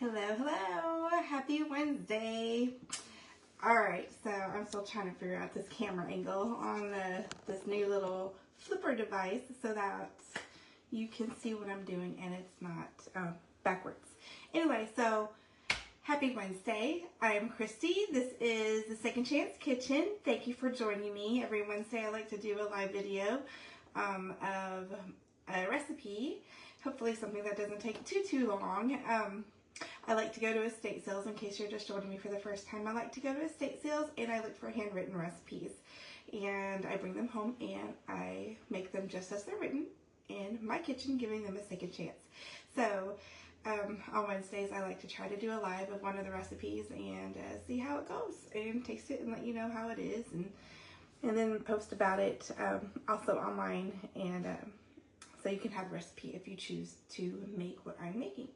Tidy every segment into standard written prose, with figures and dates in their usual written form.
Hello, happy Wednesday. All right, so I'm still trying to figure out this camera angle on this new little flipper device so that you can see what I'm doing and it's not backwards. Anyway, so happy Wednesday. I'm Christy. This is the Second Chance Kitchen. Thank you for joining me. Every Wednesday I like to do a live video of a recipe, hopefully something that doesn't take too long. I like to go to estate sales. In case you're just joining me for the first time, I like to go to estate sales and I look for handwritten recipes, and I bring them home and I make them just as they're written in my kitchen, giving them a second chance. So on Wednesdays I like to try to do a live of one of the recipes and see how it goes and taste it and let you know how it is, and then post about it also online, and so you can have a recipe if you choose to make what I'm making.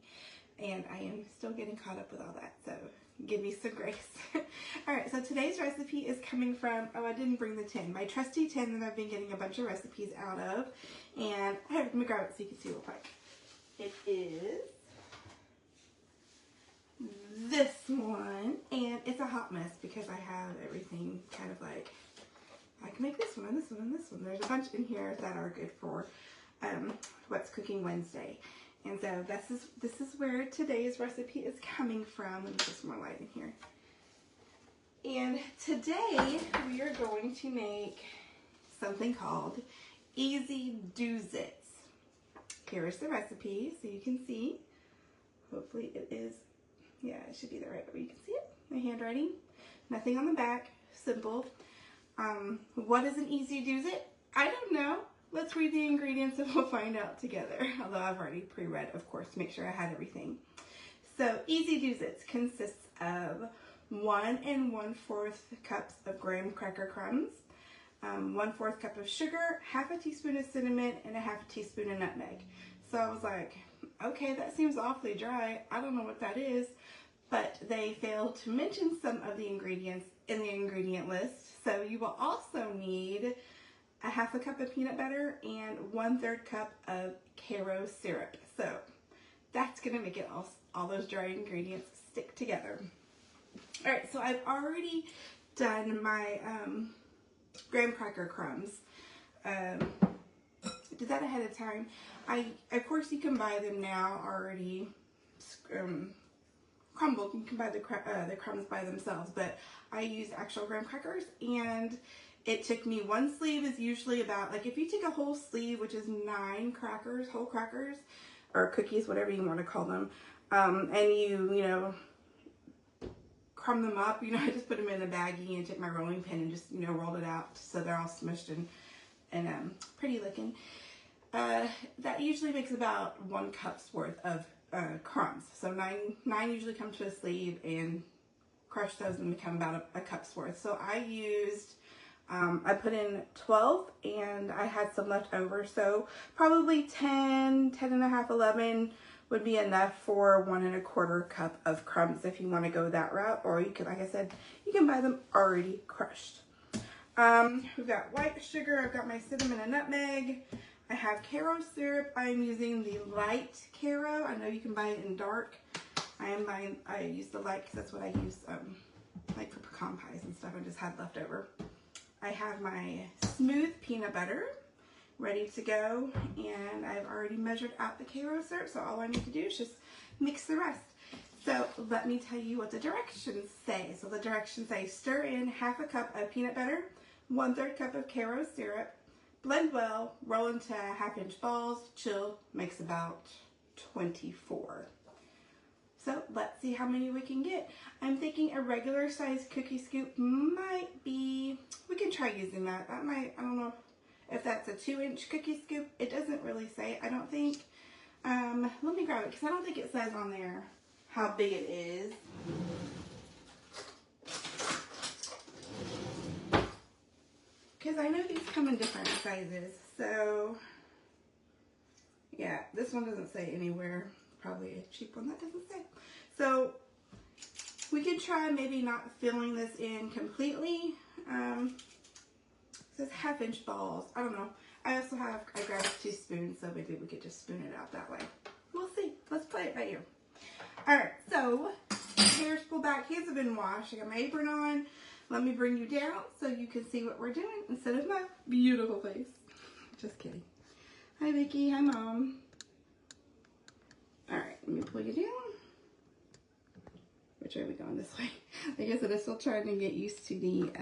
And I am still getting caught up with all that, so give me some grace. All right, so today's recipe is coming from, I didn't bring the tin, my trusty tin that I've been getting a bunch of recipes out of. And let me grab it so you can see real quick. It is this one, and it's a hot mess because I have everything kind of like, I can make this one and this one and this one. There's a bunch in here that are good for What's Cooking Wednesday. And so this is where today's recipe is coming from. Let me put some more light in here. And today we are going to make something called Easy Doozits. Here is the recipe so you can see. Hopefully it is, yeah, it should be the right way you can see it. My handwriting, nothing on the back, simple. What is an Easy Doozit? I don't know. Let's read the ingredients and we'll find out together. Although I've already pre-read, of course, to make sure I had everything. So Easy Doozits consists of 1 1/4 cups of graham cracker crumbs, 1/4 cup of sugar, half a teaspoon of cinnamon, and a half a teaspoon of nutmeg. So I was like, okay, that seems awfully dry. I don't know what that is, but they failed to mention some of the ingredients in the ingredient list. So you will also need a half a cup of peanut butter and 1/3 cup of Karo syrup. So that's gonna make it all those dry ingredients stick together. All right, so I've already done my graham cracker crumbs. Did that ahead of time. Of course you can buy them now already crumbled. You can buy the crumbs by themselves, but I use actual graham crackers, and it took me one sleeve is usually about, like if you take a whole sleeve, which is 9 crackers, whole crackers, or cookies, whatever you want to call them, and you know, crumb them up, I just put them in a baggie and take my rolling pin and just, roll it out so they're all smushed and pretty looking. That usually makes about 1 cup's worth of crumbs. So nine usually come to a sleeve, and crush those and become about a cup's worth. So I used, I put in 12 and I had some left over. So probably 10 and a half, 11 would be enough for 1 1/4 cup of crumbs if you want to go that route. Or you can, like I said, you can buy them already crushed. We've got white sugar. I've got my cinnamon and nutmeg. I have Karo syrup. I'm using the light Karo. I know you can buy it in dark. I use the light because that's what I use like for pecan pies and stuff I just had left over. I have my smooth peanut butter ready to go, and I've already measured out the Karo syrup, so all I need to do is just mix the rest. So let me tell you what the directions say. So the directions say stir in half a cup of peanut butter, 1/3 cup of Karo syrup, blend well, roll into 1/2-inch balls, chill, makes about 24. So let's see how many we can get. I'm thinking a regular size cookie scoop might be, we can try using that. That might, I don't know if that's a 2-inch cookie scoop. It doesn't really say, I don't think. Let me grab it because I don't think it says on there how big it is. Because I know these come in different sizes. So yeah, this one doesn't say anywhere. Probably a cheap one that doesn't say. So we can try maybe not filling this in completely. It says 1/2-inch balls. I don't know. I grabbed 2 spoons, so maybe we could just spoon it out that way. We'll see. Let's play it by ear. Alright, so hair's pulled back, hands have been washed. I got my apron on. Let me bring you down so you can see what we're doing instead of my beautiful face. Just kidding. Hi, Vicky. Hi, Mom. Alright, let me pull you down. Which way are we going? This way? I guess I'm still trying to get used to the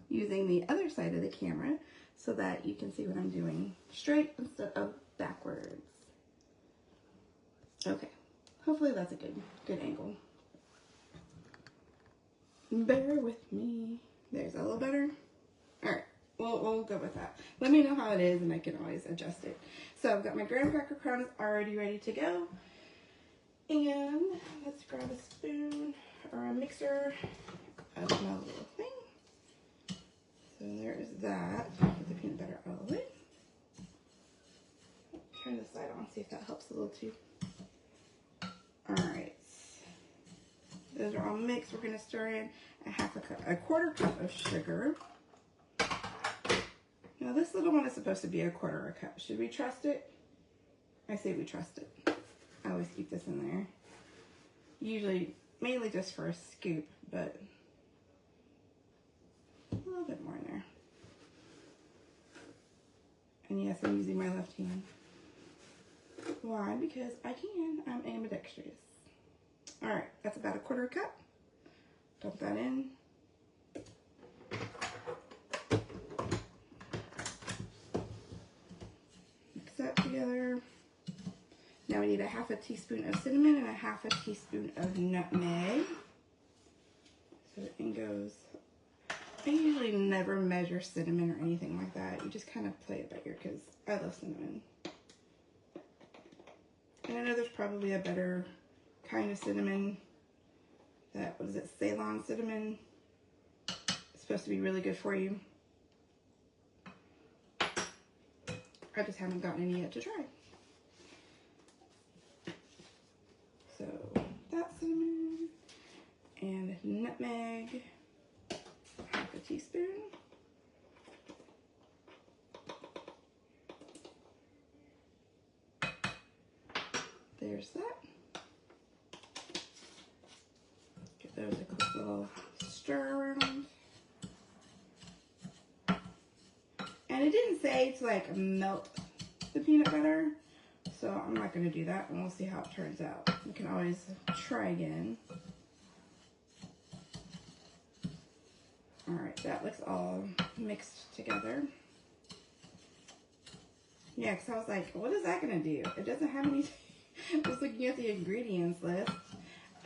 using the other side of the camera so that you can see what I'm doing straight instead of backwards. Okay, hopefully that's a good angle. Bear with me. There's a little better. All right, we'll go with that. Let me know how it is and I can always adjust it. So I've got my graham cracker crumbs already ready to go. And let's grab a spoon or a mixer of my little thing. So there's that. Get the peanut butter out of the way. Turn this side on, see if that helps a little too. Alright. Those are all mixed. We're going to stir in a quarter cup of sugar. Now this little one is supposed to be a quarter a cup. Should we trust it? I say we trust it. I always keep this in there. Usually, mainly just for a scoop, but a little bit more in there. And yes, I'm using my left hand. Why? Because I can. I'm ambidextrous. Alright, that's about a quarter cup. Dump that in. Mix that together. Now we need a half a teaspoon of cinnamon and a half a teaspoon of nutmeg. So it goes. I usually never measure cinnamon or anything like that. You just kind of play it by ear because I love cinnamon. And I know there's probably a better kind of cinnamon. What is it, Ceylon cinnamon? It's supposed to be really good for you. I just haven't gotten any yet to try. So that cinnamon and nutmeg, half a teaspoon. There's that. Give those a quick little stir around. And it didn't say to like melt the peanut butter. So I'm not going to do that, and we'll see how it turns out. You can always try again. Alright, that looks all mixed together. Yeah, because I was like, what is that going to do? It doesn't have any... I was looking at the ingredients list.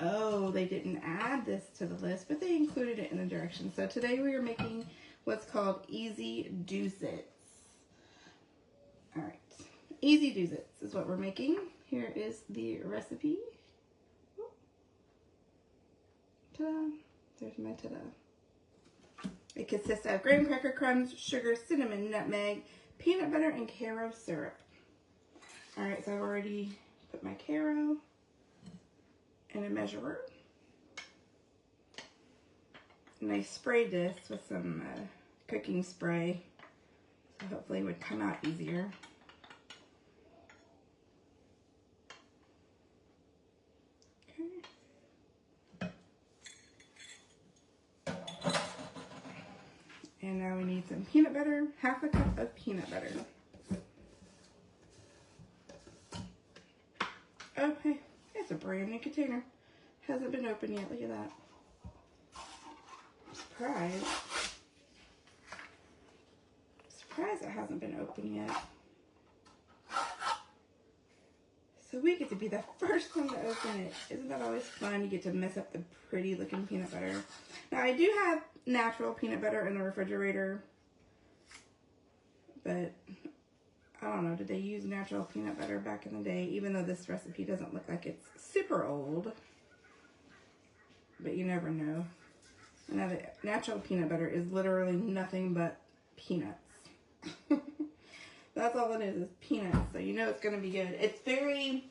Oh, they didn't add this to the list, but they included it in the directions. So today we are making what's called Easy Doozits. Alright. Easy Doozits is what we're making. Here is the recipe. Ta-da! There's my ta-da. It consists of graham cracker crumbs, sugar, cinnamon, nutmeg, peanut butter, and Caro syrup. Alright, so I've already put my Caro in a measurer. And I sprayed this with some cooking spray, so hopefully it would come out easier. And now we need some peanut butter, half a cup of peanut butter. Oh, hey, it's a brand new container. Hasn't been opened yet, look at that. Surprise. Surprised it hasn't been opened yet. So we get to be the first one to open it. Isn't that always fun? You get to mess up the pretty looking peanut butter. Now I do have natural peanut butter in the refrigerator, but I don't know, did they use natural peanut butter back in the day? Even though this recipe doesn't look like it's super old, but you never know. Now the natural peanut butter is literally nothing but peanuts. That's all it is peanuts, so you know it's going to be good. It's very,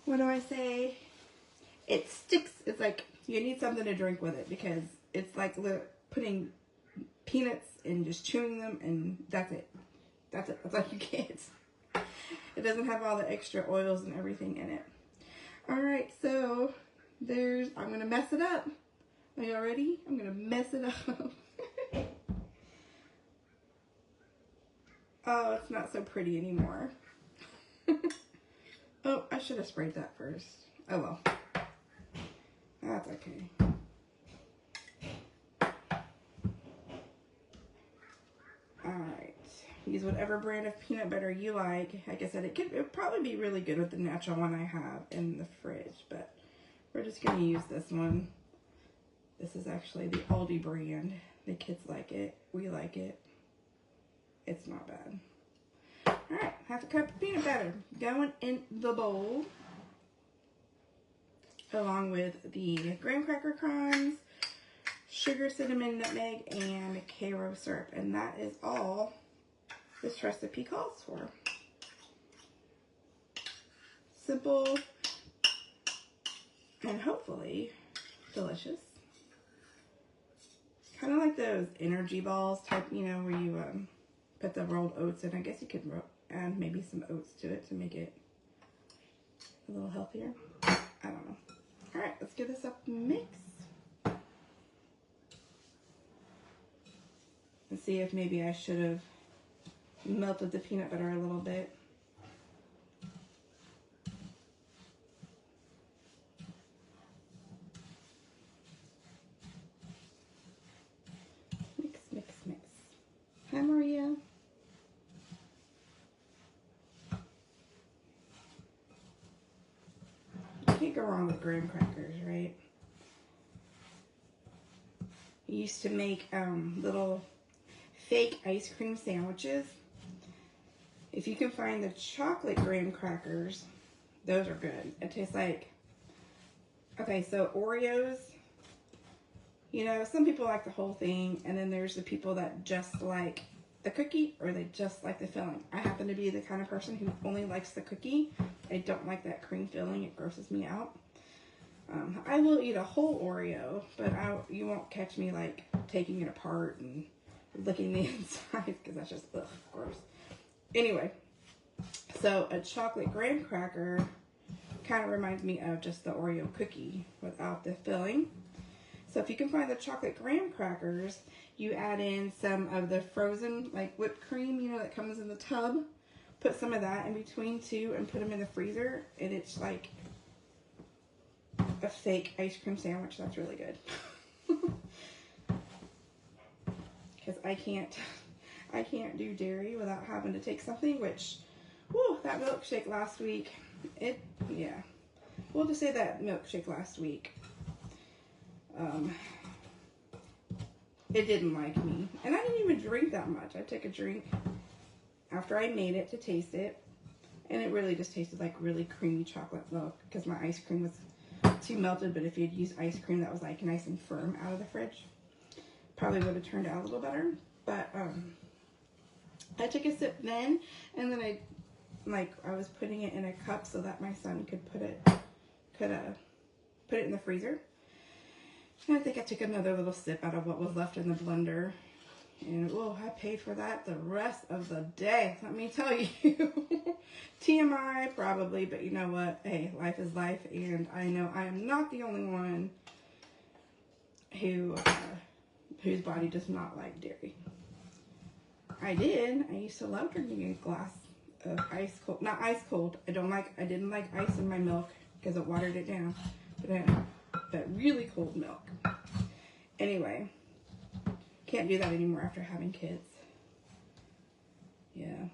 what do I say? It sticks. It's like you need something to drink with it because it's like putting peanuts and just chewing them, and that's it. That's it. That's all you get. it doesn't have all the extra oils and everything in it. All right, so I'm going to mess it up. Are you all ready? I'm going to mess it up. Oh, it's not so pretty anymore. Oh, I should have sprayed that first. Oh well. That's okay. Alright. Use whatever brand of peanut butter you like. Like I said, it would probably be really good with the natural one I have in the fridge, but we're just going to use this one. This is actually the Aldi brand. The kids like it. We like it. It's not bad. Alright, half a cup of peanut butter going in the bowl, along with the graham cracker crumbs, sugar, cinnamon, nutmeg, and Karo syrup. And that is all this recipe calls for. Simple and hopefully delicious. Kind of like those energy balls type, you know, where you put the rolled oats in. I guess you could add maybe some oats to it to make it a little healthier. I don't know. All right, let's give this up mix. And see if maybe I should have melted the peanut butter a little bit. Mix, mix, mix. Hi, Maria. Can't go wrong with graham crackers, right? I used to make little fake ice cream sandwiches. If you can find the chocolate graham crackers, those are good. It tastes like, okay, so Oreos, you know, some people like the whole thing, and then there's the people that just like the cookie, or they just like the filling. I happen to be the kind of person who only likes the cookie. I don't like that cream filling. It grosses me out. I will eat a whole Oreo, but you won't catch me like taking it apart and licking the inside, because that's just, ugh, gross. Anyway, so a chocolate graham cracker kind of reminds me of just the Oreo cookie without the filling. So if you can find the chocolate graham crackers, you add in some of the frozen like whipped cream, you know, that comes in the tub. Put some of that in between too and put them in the freezer, and it's like a fake ice cream sandwich. That's really good. Because I can't do dairy without having to take something, which, whew, that milkshake last week, yeah. We'll just say that milkshake last week, it didn't like me. And I didn't even drink that much. I took a drink after I made it to taste it, and it really just tasted like really creamy chocolate milk, because my ice cream was too melted. But if you'd used ice cream that was like nice and firm out of the fridge, probably would have turned out a little better. But I took a sip then, and then I was putting it in a cup so that my son could put it in the freezer. And I think I took another little sip out of what was left in the blender. And, oh, I paid for that the rest of the day, let me tell you. TMI, probably, but you know what? Hey, life is life, and I know I am not the only one whose body does not like dairy. I used to love drinking a glass of ice cold, not ice cold. I didn't like ice in my milk because it watered it down, but really cold milk. Anyway, can't do that anymore after having kids. Yeah,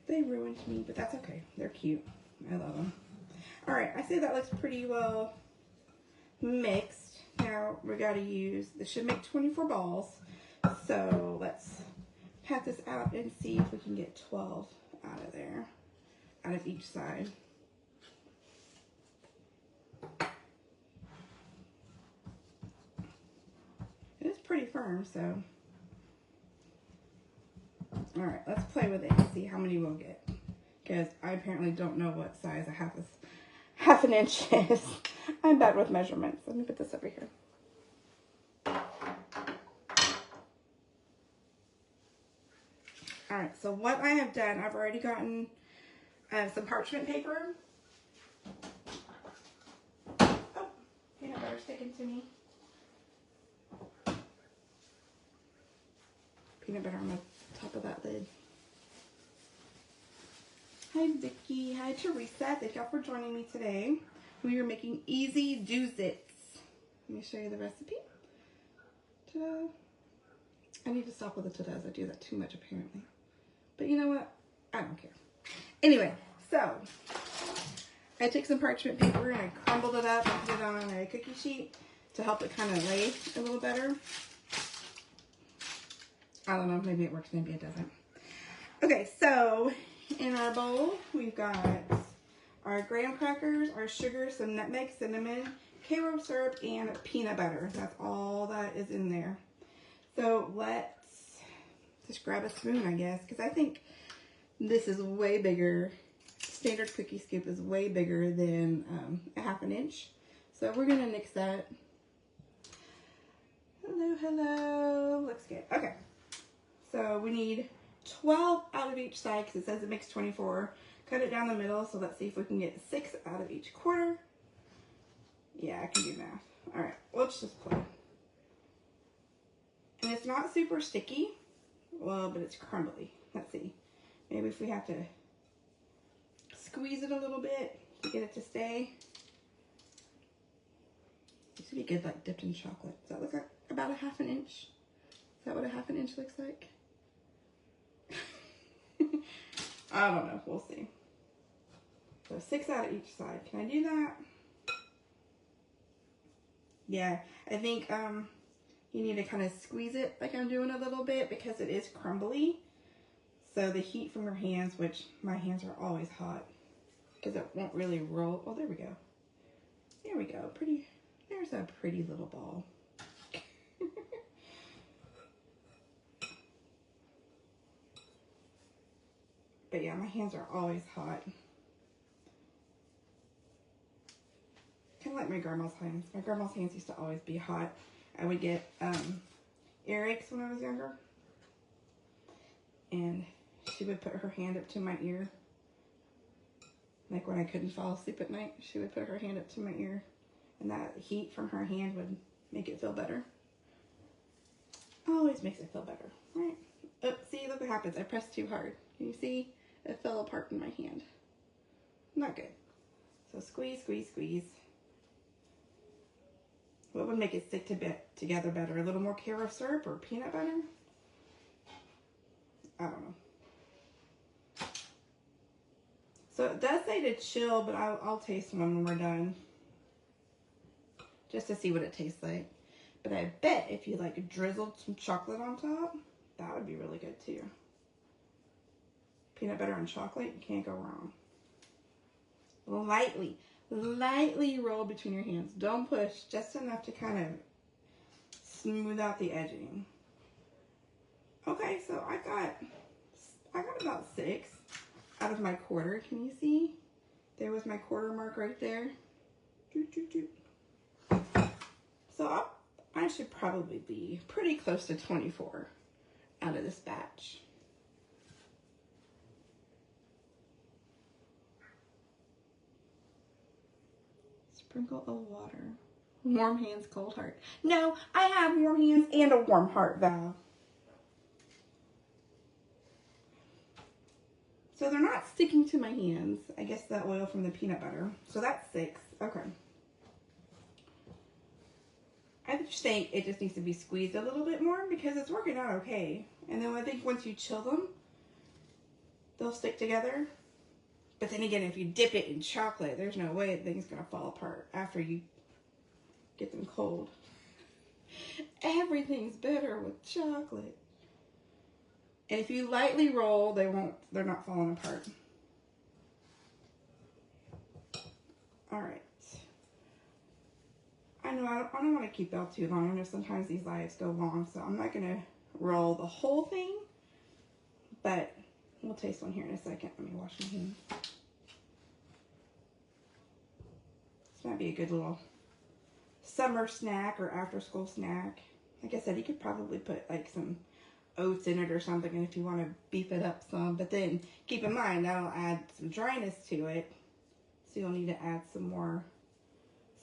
they ruined me, but that's okay. They're cute. I love them. All right, I say that looks pretty well mixed. Now we got to this should make 24 balls. So let's pat this out and see if we can get 12 out of there, out of each side. It is pretty firm, so. All right, let's play with it and see how many we'll get, because I apparently don't know what size a half an inch is. I'm bad with measurements. Let me put this over here. All right, so what I have done, I've already gotten some parchment paper. Oh, peanut butter sticking to me. Peanut butter on the top of that lid. Hi Vicki, hi Teresa, thank y'all for joining me today. We are making easy Doozits. Let me show you the recipe. Ta-da. I need to stop with the ta-das, I do that too much apparently. But you know what, I don't care. Anyway, so I took some parchment paper and I crumbled it up and put it on a cookie sheet to help it kind of lay a little better. I don't know, maybe it works, maybe it doesn't. Okay, so in our bowl, we've got our graham crackers, our sugar, some nutmeg, cinnamon, carob syrup, and peanut butter. That's all that is in there. So let's just grab a spoon, I guess, because I think this is way bigger. Standard cookie scoop is way bigger than a 1/2 inch. So we're going to mix that. Hello, hello. Looks good. Okay. So we need 12 out of each side because it says it makes 24. Cut it down the middle, so let's see if we can get 6 out of each quarter. Yeah, I can do math. All right, let's just play. And it's not super sticky, well, but it's crumbly. Let's see. Maybe if we have to squeeze it a little bit to get it to stay. This would be good, like dipped in chocolate. Does that look like about a 1/2 inch? Is that what a 1/2 inch looks like? I don't know, we'll see. So 6 out of each side. Can I do that? Yeah, I think you need to kind of squeeze it like I'm doing a little bit because it is crumbly. So the heat from your hands, which my hands are always hot because it won't really roll. Oh, there we go. There we go. Pretty. There's a pretty little ball. But yeah, my hands are always hot. Kind of like my grandma's hands. My grandma's hands used to always be hot. I would get earaches when I was younger. And she would put her hand up to my ear. Like when I couldn't fall asleep at night, she would put her hand up to my ear. And that heat from her hand would make it feel better. Always makes it feel better, right? Oh, see, look what happens. I pressed too hard. Can you see? It fell apart in my hand. Not good. So squeeze, squeeze, squeeze. What would make it stick together better? A little more carob syrup or peanut butter? I don't know. So it does say to chill, but I'll taste one when we're done. Just to see what it tastes like. But I bet if you like drizzled some chocolate on top, that would be really good too. Peanut butter and chocolate, you can't go wrong. Lightly roll between your hands. Don't push, just enough to kind of smooth out the edging. Okay, so I got about 6 out of my quarter. Can you see? There was my quarter mark right there. So I should probably be pretty close to 24 out of this batch. Sprinkle of water. Warm hands, cold heart. No, I have warm hands and a warm heart, Val. So they're not sticking to my hands. I guess the oil from the peanut butter. So that's 6. Okay. I just think it just needs to be squeezed a little bit more because it's working out okay. And then I think once you chill them, they'll stick together. But then again, if you dip it in chocolate, there's no way the thing's going to fall apart after you get them cold. Everything's better with chocolate. And if you lightly roll, they're not falling apart. All right. I know I don't want to keep y'all too long. I know sometimes these lives go long, so I'm not going to roll the whole thing. But we'll taste one here in a second. Let me wash my hands. This might be a good little summer snack or after school snack. Like I said, you could probably put like some oats in it or something, and if you want to beef it up some. But then keep in mind that'll add some dryness to it, so you'll need to add some more,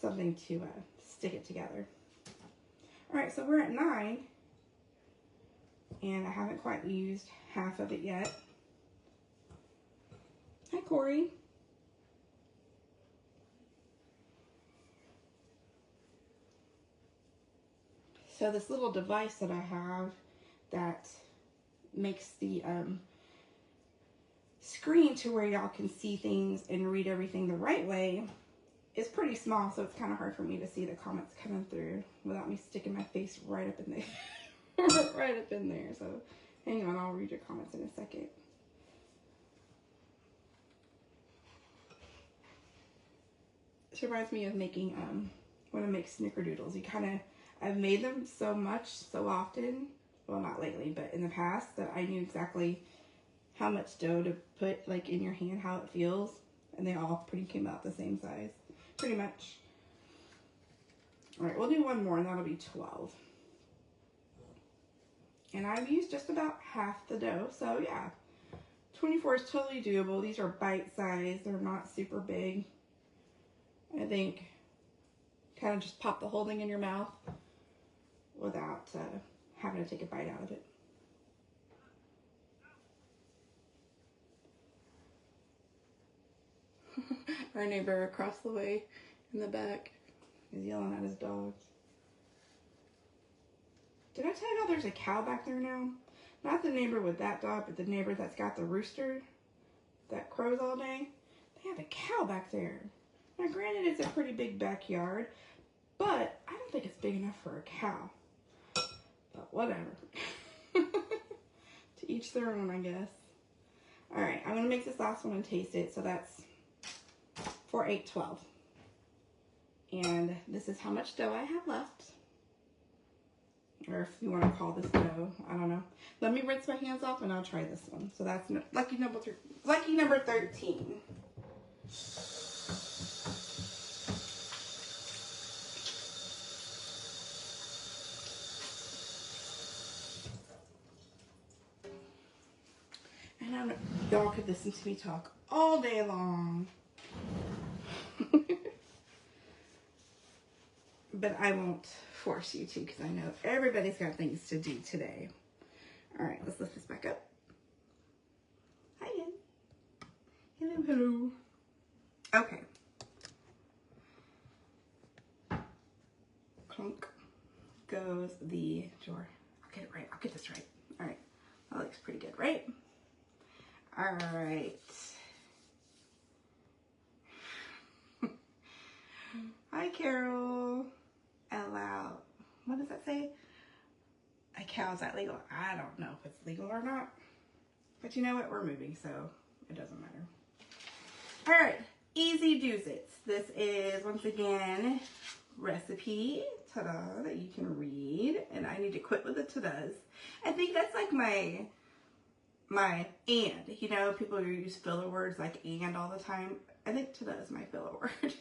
something to stick it together. All right, so we're at 9, and I haven't quite used half of it yet. Hi, Corey. So this little device that I have that makes the screen to where y'all can see things and read everything the right way is pretty small, so it's kind of hard for me to see the comments coming through without me sticking my face right up in there. Right up in there. So hang on, I'll read your comments in a second. This reminds me of making when I make snickerdoodles. I've made them so much, so often, well, not lately, but in the past, that I knew exactly how much dough to put like in your hand, how it feels, and they all pretty came out the same size, pretty much. All right, we'll do one more, and that'll be 12. And I've used just about half the dough, so yeah, 24 is totally doable. These are bite-sized, they're not super big. I think kind of just pop the whole thing in your mouth without having to take a bite out of it. Our neighbor across the way in the back is yelling at his dogs. Did I tell you there's a cow back there now? Not the neighbor with that dog, but the neighbor that's got the rooster that crows all day. They have a cow back there. Now granted, it's a pretty big backyard, but I don't think it's big enough for a cow. But whatever. To each their own, I guess. Alright, I'm going to make this last one and taste it. So that's 4, 8, 12. And this is how much dough I have left. Or if you want to call this dough, I don't know. Let me rinse my hands off and I'll try this one. So that's lucky number 13. And y'all could listen to me talk all day long. But I won't force you to, because I know everybody's got things to do today. All right, let's lift this back up. Hi, again. Hello, hello. Okay. Clunk goes the drawer. I'll get it right. I'll get this right. All right. That looks pretty good, right? All right. Hi, Carol. Allow. What does that say? A cow, is that legal? I don't know if it's legal or not. But you know what? We're moving, so it doesn't matter. All right. Easy Doozits. This is, once again, recipe. Ta-da, that you can read. And I need to quit with the ta-das. I think that's like my and. You know, people use filler words like and all the time. I think ta-da is my filler word.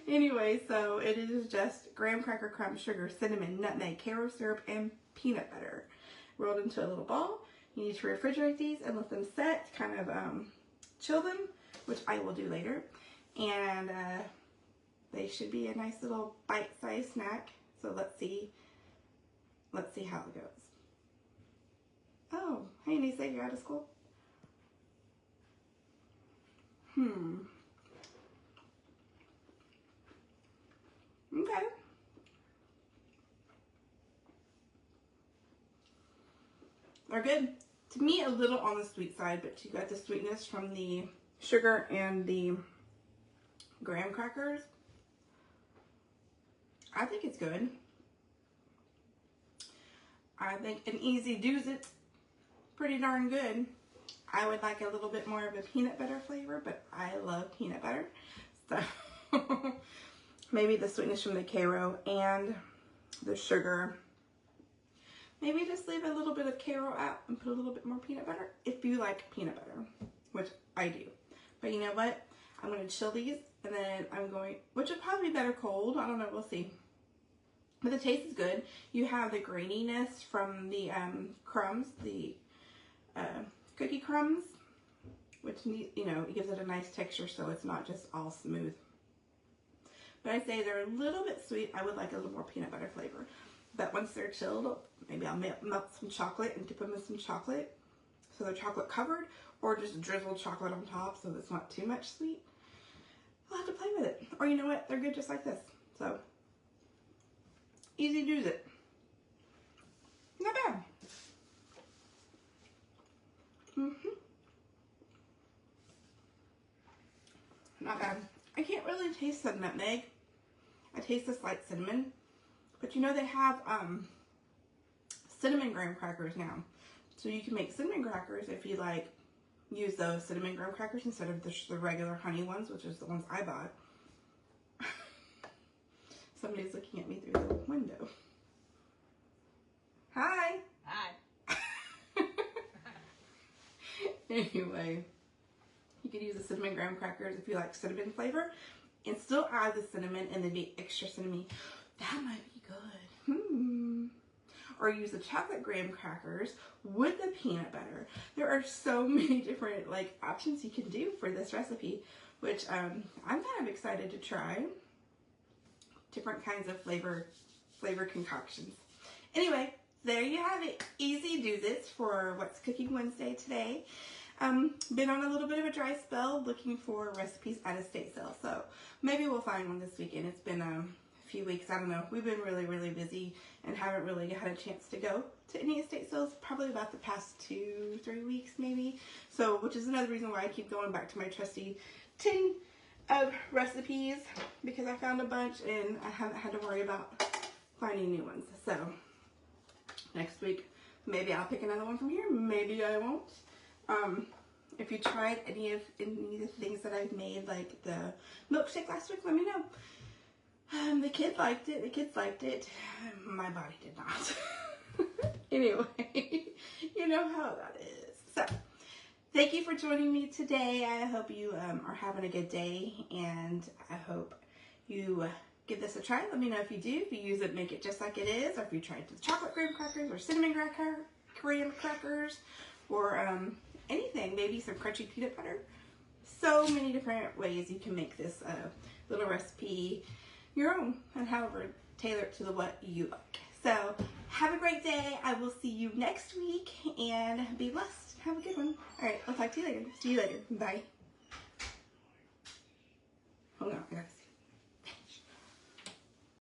Anyway, so it is just graham cracker crumb, sugar, cinnamon, nutmeg, Karo syrup, and peanut butter rolled into a little ball. You need to refrigerate these and let them set, kind of chill them, which I will do later. And they should be a nice little bite-sized snack. So let's see how it goes. Oh, hey Nisa, you're out of school? Okay. They're good. To me, a little on the sweet side, but you got the sweetness from the sugar and the graham crackers. I think it's good. I think an Easy Doozits, pretty darn good. I would like a little bit more of a peanut butter flavor, but I love peanut butter. So maybe the sweetness from the Karo and the sugar. Maybe just leave a little bit of Karo out and put a little bit more peanut butter if you like peanut butter, which I do. But you know what? I'm going to chill these, and then I'm going, which would probably be better cold. I don't know. We'll see. but the taste is good. You have the graininess from the crumbs, the cookie crumbs, which, you know, gives it a nice texture so it's not just all smooth. But I say they're a little bit sweet. I would like a little more peanut butter flavor. But once they're chilled, maybe I'll melt some chocolate and dip them in some chocolate so they're chocolate covered, or just drizzle chocolate on top so it's not too much sweet. I'll have to play with it. Or you know what? They're good just like this. So, easy Doozit. Not bad. Not bad. I can't really taste the nutmeg. I taste the slight cinnamon. But you know they have cinnamon graham crackers now. So you can make cinnamon crackers if you like use those cinnamon graham crackers instead of the regular honey ones, which is the ones I bought. Somebody's looking at me through the window. Hi. Hi. Anyway, you could use the cinnamon graham crackers if you like cinnamon flavor, and still add the cinnamon and then be extra cinnamon. That might be good. Or use the chocolate graham crackers with the peanut butter. There are so many different like options you can do for this recipe, which I'm kind of excited to try. Different kinds of flavor concoctions. Anyway, there you have it. Easy Doozits for What's Cooking Wednesday today. Been on a little bit of a dry spell looking for recipes at estate sale, so maybe we'll find one this weekend. It's been a few weeks, I don't know. We've been really busy and haven't really had a chance to go to any estate sales, probably about the past 2-3 weeks maybe. So, which is another reason why I keep going back to my trusty tin of recipes, because I found a bunch and I haven't had to worry about finding new ones. So, next week, maybe I'll pick another one from here, maybe I won't. If you tried any of the things that I've made, like the milkshake last week, let me know. The kids liked it. My body did not. Anyway, you know how that is. So, thank you for joining me today. I hope you are having a good day, and I hope you give this a try. Let me know if you do. If you use it, make it just like it is, or if you tried the chocolate graham crackers or cinnamon graham crackers, or anything, maybe some crunchy peanut butter. So many different ways you can make this little recipe your own, and however tailor it to what you like. So have a great day. I will see you next week, and be blessed. Have a good one. All right, I'll talk to you later. See you later. Bye. Hold on, guys.